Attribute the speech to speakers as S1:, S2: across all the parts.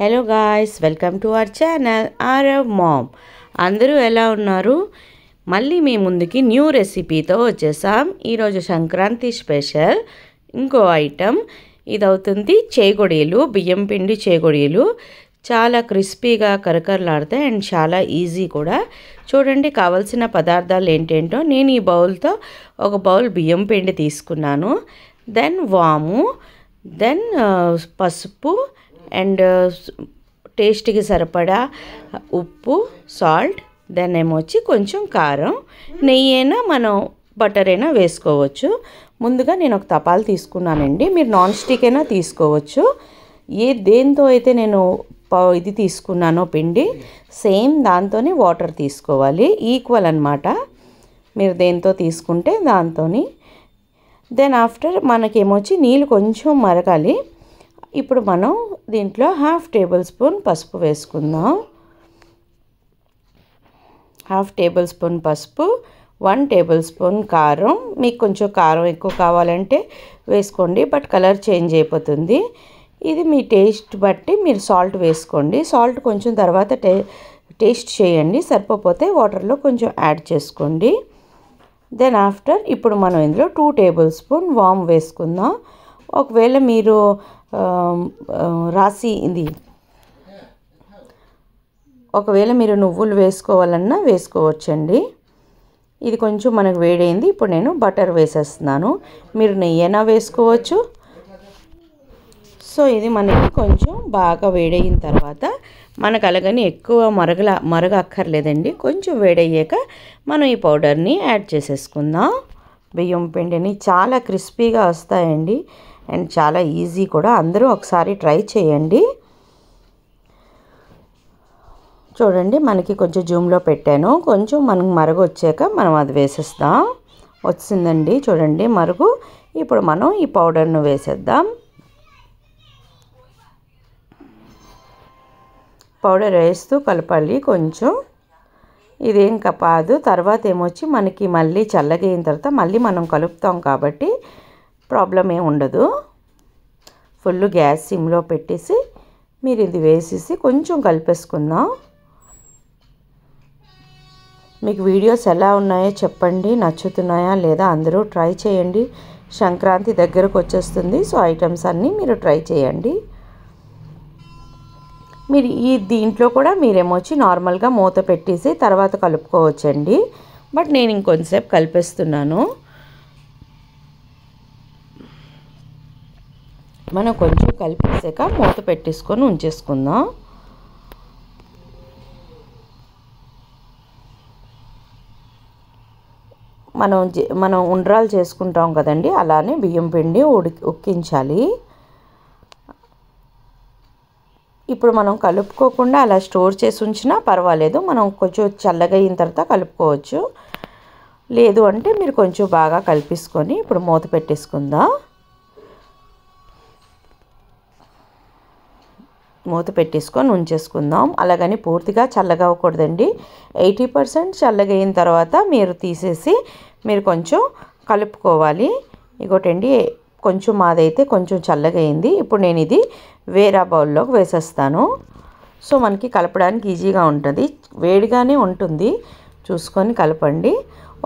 S1: Hello guys, welcome to our channel Aarav mom. అందరూ ఎలా ఉన్నారు? మళ్ళీ మీ ముందుకి న్యూ రెసిపీతో వచ్చేసాం. ఈరోజు సంక్రాంతి స్పెషల్ ఇంకో ఐటమ్ ఇది అవుతుంది చేగొడీలు, బియ్యం పిండి చేగొడీలు. చాలా క్రిస్పీగా కరకరలాడతాయి అండ్ చాలా ఈజీ కూడా. చూడండి, కావాల్సిన పదార్థాలు ఏంటేంటో. నేను ఈ బౌల్తో ఒక బౌల్ బియ్యం పిండి తీసుకున్నాను, దెన్ వాము, దెన్ పసుపు అండ్ టేస్ట్కి సరిపడా ఉప్పు, సాల్ట్, దెన్ ఏమొచ్చి కొంచెం కారం, నెయ్యి అయినా మనం బటర్ అయినా వేసుకోవచ్చు. ముందుగా నేను ఒక తపాలు తీసుకున్నానండి. మీరు నాన్ స్టిక్ అయినా తీసుకోవచ్చు. దేంతో అయితే నేను ఇది తీసుకున్నానో పిండి, సేమ్ దాంతోనే వాటర్ తీసుకోవాలి, ఈక్వల్ అన్నమాట. మీరు దేంతో తీసుకుంటే దాంతోని. దెన్ ఆఫ్టర్ మనకేమొచ్చి నీళ్ళు కొంచెం మరగాలి. ఇప్పుడు మనం దీంట్లో 1/2 టేబుల్ స్పూన్ పసుపు వేసుకుందాం. 1/2 టేబుల్ స్పూన్ పసుపు, 1 టేబుల్ స్పూన్ కారం. మీకు కొంచెం కారం ఎక్కువ కావాలంటే వేసుకోండి, బట్ కలర్ చేంజ్ అయిపోతుంది. ఇది మీ టేస్ట్ బట్టి మీరు సాల్ట్ వేసుకోండి. సాల్ట్ కొంచెం తర్వాత టేస్ట్ చేయండి, సరిపోతే వాటర్లో కొంచెం యాడ్ చేసుకోండి. దెన్ ఆఫ్టర్ ఇప్పుడు మనం ఇందులో 2 టేబుల్ స్పూన్ వామ్ వేసుకుందాం. ఒకవేళ మీరు ఒకవేళ మీరు నువ్వులు వేసుకోవాలన్నా వేసుకోవచ్చండి. ఇది కొంచెం మనకు వేడైంది. ఇప్పుడు నేను బటర్ వేసేస్తున్నాను. మీరు నెయ్యి అయినా వేసుకోవచ్చు. సో ఇది మనకి కొంచెం బాగా వేడయిన తర్వాత, మనకు అలాగని ఎక్కువ మరగక్కర్లేదండి. కొంచెం వేడయ్యాక మనం ఈ పౌడర్ని యాడ్ చేసేసుకుందాం. బియ్యం పిండిని చాలా క్రిస్పీగా వస్తాయండి అండ్ చాలా ఈజీ కూడా. అందరూ ఒకసారి ట్రై చేయండి. చూడండి, మనకి కొంచెం జూమ్లో పెట్టాను. కొంచెం మనకు మరుగు వచ్చాక మనం అది వేసేస్తాం. వచ్చిందండి చూడండి మరుగు. ఇప్పుడు మనం ఈ పౌడర్ను వేసేద్దాం. పౌడర్ వేస్తూ కలపాలి కొంచెం. ఇదేం కాదు, తర్వాత ఏమొచ్చి మనకి మళ్ళీ చల్లగా అయిన తర్వాత మళ్ళీ మనం కలుపుతాం కాబట్టి ప్రాబ్లం ఏమి ఉండదు. ఫుల్ గ్యాస్ సిమ్లో పెట్టేసి మీరు ఇది వేసేసి కొంచెం కలిపేసుకుందాం. మీకు వీడియోస్ ఎలా ఉన్నాయో చెప్పండి, నచ్చుతున్నాయా లేదా అందరూ ట్రై చేయండి. సంక్రాంతి దగ్గరకు వచ్చేస్తుంది, సో ఐటమ్స్ అన్నీ మీరు ట్రై చేయండి. మీరు దీంట్లో కూడా మీరేమొచ్చి నార్మల్గా మూత పెట్టేసి తర్వాత కలుపుకోవచ్చండి, బట్ నేను ఇంకొంచెంసేపు కలిపేస్తున్నాను. మనం కొంచెం కలిపేసాక మూత పెట్టేసుకొని ఉంచేసుకుందాం. మనం ఉండ్రాలు చేసుకుంటాం కదండి, అలానే బియ్యం పిండి ఉడికించాలి. ఇప్పుడు మనం కలుపుకోకుండా అలా స్టోర్ చేసి ఉంచినా పర్వాలేదు. మనం కొంచెం చల్లగా అయిన తర్వాత కలుపుకోవచ్చు. లేదు అంటే మీరు కొంచెం బాగా కలిపేసుకొని ఇప్పుడు మూత పెట్టేసుకుందాం. మూత పెట్టేసుకొని ఉంచేసుకుందాం. అలాగని పూర్తిగా చల్లగా అవ్వకూడదండి. 80% చల్లగా అయిన తర్వాత మీరు తీసేసి మీరు కొంచెం కలుపుకోవాలి. ఇంకోటండి, కొంచెం మాదైతే కొంచెం చల్లగా అయింది. ఇప్పుడు నేను ఇది వేరే బౌల్లోకి వేసేస్తాను. సో మనకి కలపడానికి ఈజీగా ఉంటుంది. వేడిగానే ఉంటుంది, చూసుకొని కలపండి.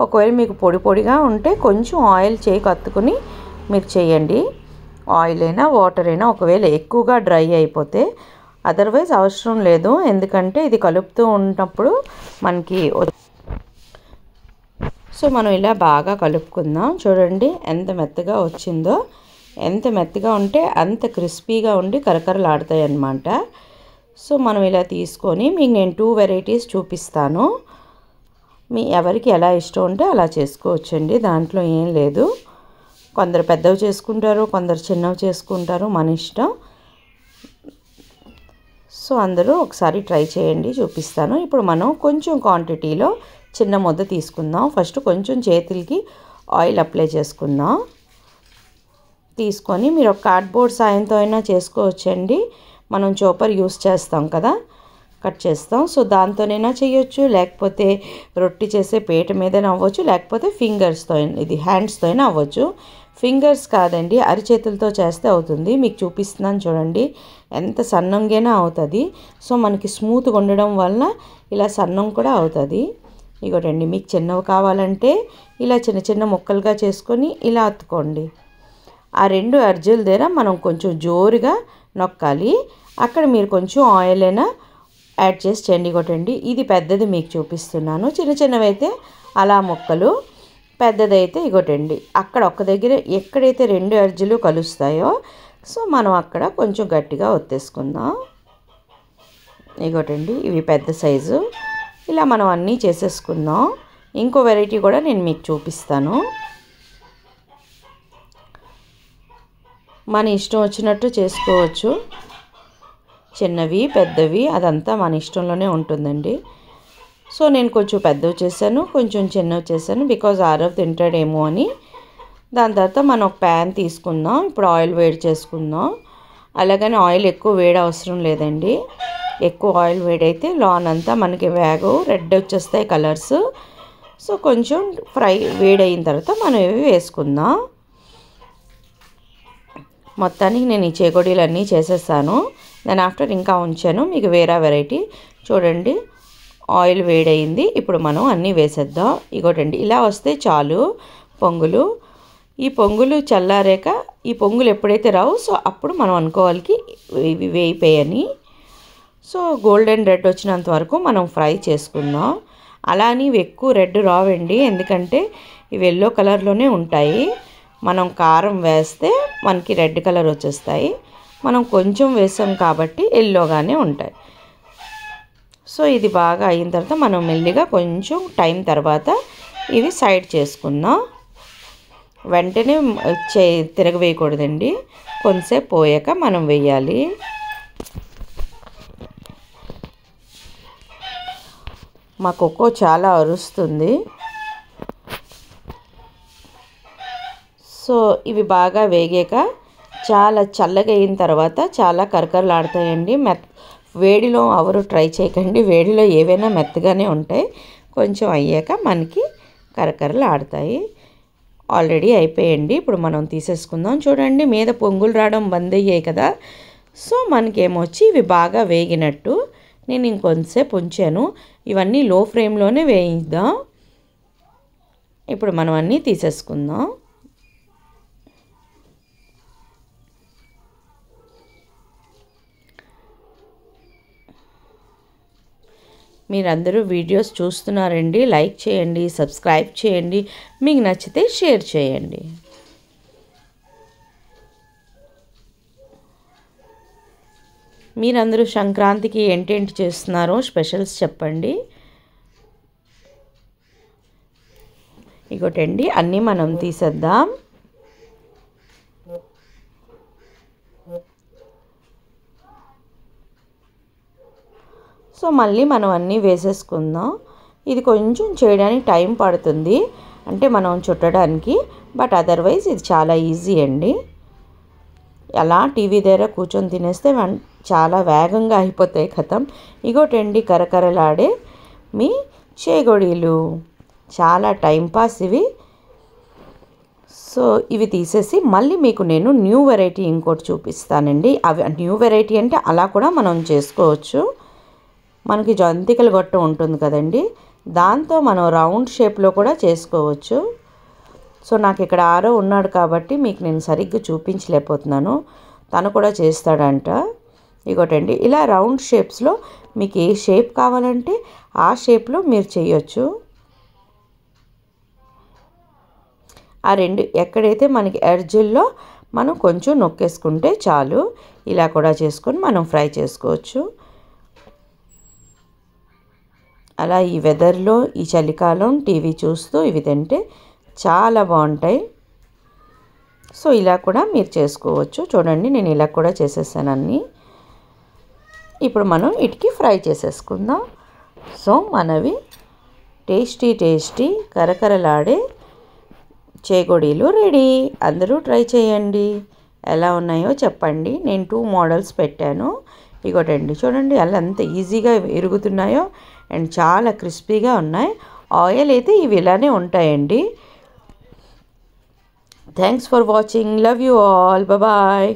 S1: ఒకవేళ మీకు పొడి పొడిగా ఉంటే కొంచెం ఆయిల్ చేయికి అత్తుకుని మీరు చేయండి. ఆయిల్ అయినా వాటర్ అయినా. ఒకవేళ ఎక్కువగా డ్రై అయిపోతే, అదర్వైజ్ అవసరం లేదు, ఎందుకంటే ఇది కలుపుతూ ఉన్నప్పుడు మనకి. సో మనం ఇలా బాగా కలుపుకుందాం. చూడండి ఎంత మెత్తగా వచ్చిందో. ఎంత మెత్తగా ఉంటే అంత క్రిస్పీగా ఉండి కరకరలాడతాయి అన్నమాట. సో మనం ఇలా తీసుకొని మీకు నేను 2 వెరైటీస్ చూపిస్తాను. ఎవరికి ఎలా ఇష్టం ఉంటే అలా చేసుకోవచ్చండి, దాంట్లో ఏం లేదు. కొందరు పెద్దవి చేసుకుంటారు, కొందరు చిన్నవి చేసుకుంటారు, మన ఇష్టం. సో అందరూ ఒకసారి ట్రై చేయండి, చూపిస్తాను. ఇప్పుడు మనం కొంచెం క్వాంటిటీలో చిన్న ముద్ద తీసుకుందాం. ఫస్ట్ కొంచెం చేతులకి ఆయిల్ అప్లై చేసుకుందాం. తీసుకొని మీరు ఒక కార్డ్బోర్డ్ సాయంతో అయినా చేసుకోవచ్చండి. మనం చాపర్ యూస్ చేస్తాం కదా, కట్ చేస్తాం. సో దాంతోనైనా చేయొచ్చు, లేకపోతే రొట్టి చేసే పీట మీదైనా అవ్వచ్చు, లేకపోతే ఫింగర్స్తో, ఇది హ్యాండ్స్తో అయినా అవ్వచ్చు. ఫింగర్స్ కాదండి, అరిచేతులతో చేస్తే అవుతుంది. మీకు చూపిస్తున్నాను చూడండి, ఎంత సన్నంగానే అవుతుంది. సో మనకి స్మూత్గా ఉండడం వల్ల ఇలా సన్నం కూడా అవుతుంది. ఇగోటండి, మీకు చిన్నవి కావాలంటే ఇలా చిన్న చిన్న ముక్కలుగా చేసుకొని ఇలా అత్తుకోండి. ఆ 2 అర్జుల దగ్గర మనం కొంచెం జోరుగా నొక్కాలి. అక్కడ మీరు కొంచెం ఆయిల్ అయినా యాడ్ చేసి చేయండి. ఇగోటండి, ఇది పెద్దది మీకు చూపిస్తున్నాను. చిన్న చిన్నవి అయితే అలా ముక్కలు, పెద్దదైతే ఇగోటండి అక్కడ ఒక్క దగ్గర ఎక్కడైతే 2 అర్జులు కలుస్తాయో సో మనం అక్కడ కొంచెం గట్టిగా ఒత్తేసుకుందాం. ఇగోటండి, ఇవి పెద్ద సైజు. ఇలా మనం అన్నీ చేసేసుకుందాం. ఇంకో వెరైటీ కూడా నేను మీకు చూపిస్తాను. మన ఇష్టం వచ్చినట్టు చేసుకోవచ్చు, చిన్నవి పెద్దవి అదంతా మన ఇష్టంలోనే ఉంటుందండి. సో నేను కొంచెం పెద్దవి చేశాను, కొంచెం చిన్నవి చేశాను, బికాజ్ ఆరవ్ తింటాడేమో అని. దాని తర్వాత మనం ఒక ప్యాన్ తీసుకుందాం. ఇప్పుడు ఆయిల్ వేడి చేసుకుందాం. అలాగని ఆయిల్ ఎక్కువ వేడి అవసరం లేదండి. ఎక్కువ ఆయిల్ వేడైతే లాన్ అంతా మనకి వేగవు, రెడ్ వచ్చేస్తాయి కలర్స్. సో కొంచెం ఫ్రై వేడైన తర్వాత మనం ఇవి వేసుకుందాం. మొత్తానికి నేను ఈ చేగోడీలన్నీ చేసేసాను. దాని ఆఫ్టర్ ఇంకా ఉంచాను మీకు వేరే వెరైటీ. చూడండి, ఆయిల్ వేడయింది. ఇప్పుడు మనం అన్నీ వేసేద్దాం. ఇగోటండి, ఇలా వస్తే చాలు పొంగులు. ఈ పొంగులు చల్లారాక, ఈ పొంగులు ఎప్పుడైతే రావు సో అప్పుడు మనం అనుకోవాలి ఇవి వేయిపోయని. సో గోల్డెన్ రెడ్ వచ్చినంత వరకు మనం ఫ్రై చేసుకుందాం. అలా అని ఇవి ఎక్కువ రెడ్ రావండి, ఎందుకంటే ఇవి ఎల్లో కలర్లోనే ఉంటాయి. మనం కారం వేస్తే మనకి రెడ్ కలర్ వచ్చేస్తాయి. మనం కొంచెం వేసాం కాబట్టి ఎల్లోగానే ఉంటాయి. సో ఇది బాగా అయిన తర్వాత మనం మెల్లిగా కొంచెం టైం తర్వాత ఇవి సైడ్ చేసుకుందాం. వెంటనే తిరగవేయకూడదండి, కొంచెంసేపు పోయాక మనం వేయాలి. మా కోకో చాలా అరుస్తుంది. సో ఇవి బాగా వేగాక చాలా చల్లగా అయిన తర్వాత చాలా కరకరలాడతాయండి. వేడిలో ఎవరు ట్రై చేయకండి, వేడిలో ఏవైనా మెత్తగానే ఉంటాయి. కొంచెం అయ్యాక మనకి కరకరలాడతాయి. ఆల్రెడీ అయిపోయండి. ఇప్పుడు మనం తీసేసుకుందాం. చూడండి, మీద పొంగులు రావడం బంద్ అయ్యాయి కదా. సో మనకేమొచ్చి ఇవి బాగా వేగినట్టు. నేను ఇంకొంతసేపు ఉంచాను. ఇవన్నీ లో ఫ్లేమ్లోనే వేయిద్దాం. ఇప్పుడు మనం అన్నీ తీసేసుకుందాం. మీరందరూ వీడియోస్ చూస్తున్నారండి, లైక్ చేయండి, సబ్స్క్రైబ్ చేయండి, మీకు నచ్చితే షేర్ చేయండి. మీరందరూ సంక్రాంతికి ఏంటేంటి చేస్తున్నారో స్పెషల్స్ చెప్పండి. ఇగోటండి, అన్నీ మనం తీసేద్దాం. సో మళ్ళీ మనం అన్నీ వేసేసుకుందాం. ఇది కొంచెం చేయడానికి టైం పడుతుంది, అంటే మనం చుట్టడానికి. బట్ అదర్వైజ్ ఇది చాలా ఈజీ అండి. అలా టీవీ దగ్గర కూర్చొని తినేస్తే చాలా వేగంగా అయిపోతాయి కథం. ఇగోటండి, కరకరలాడే మీ చేగోడీలు, చాలా టైంపాస్ ఇవి. సో ఇవి తీసేసి మళ్ళీ మీకు నేను న్యూ వెరైటీ ఇంకోటి చూపిస్తానండి. అవి న్యూ వెరైటీ అంటే అలా కూడా మనం చేసుకోవచ్చు. మనకి జంతికల గొట్టం ఉంటుంది కదండి, దాంతో మనం రౌండ్ షేప్లో కూడా చేసుకోవచ్చు. సో నాకు ఇక్కడ ఆరో ఉన్నాడు కాబట్టి మీకు నేను సరిగ్గా చూపించలేకపోతున్నాను, తను కూడా చేస్తాడంట. ఇగోటండి, ఇలా రౌండ్ షేప్స్లో మీకు ఏ షేప్ కావాలంటే ఆ షేప్లో మీరు చేయొచ్చు. ఆ 2 ఎక్కడైతే మనకి ఎడ్జిల్లో మనం కొంచెం నొక్కేసుకుంటే చాలు. ఇలా కూడా చేసుకొని మనం ఫ్రై చేసుకోవచ్చు. అలా ఈ వెదర్లో, ఈ చలికాలం టీవీ చూస్తూ ఇవి తింటే చాలా బాగుంటాయి. సో ఇలా కూడా మీరు చేసుకోవచ్చు. చూడండి, నేను ఇలా కూడా చేసేసాను అన్నీ. ఇప్పుడు మనం వీటికి ఫ్రై చేసేసుకుందాం. సో మనవి టేస్టీ టేస్టీ కరకరలాడే చేగోడీలు రెడీ. అందరూ ట్రై చేయండి, ఎలా ఉన్నాయో చెప్పండి. నేను 2 మోడల్స్ పెట్టాను. ఇగోటండి, చూడండి అలా ఎంత ఈజీగా ఇరుగుతున్నాయో అండ్ చాలా క్రిస్పీగా ఉన్నాయి. ఆయిల్ అయితే ఇవి ఇలానే ఉంటాయండి, thanks for watching. Love you all. Bye.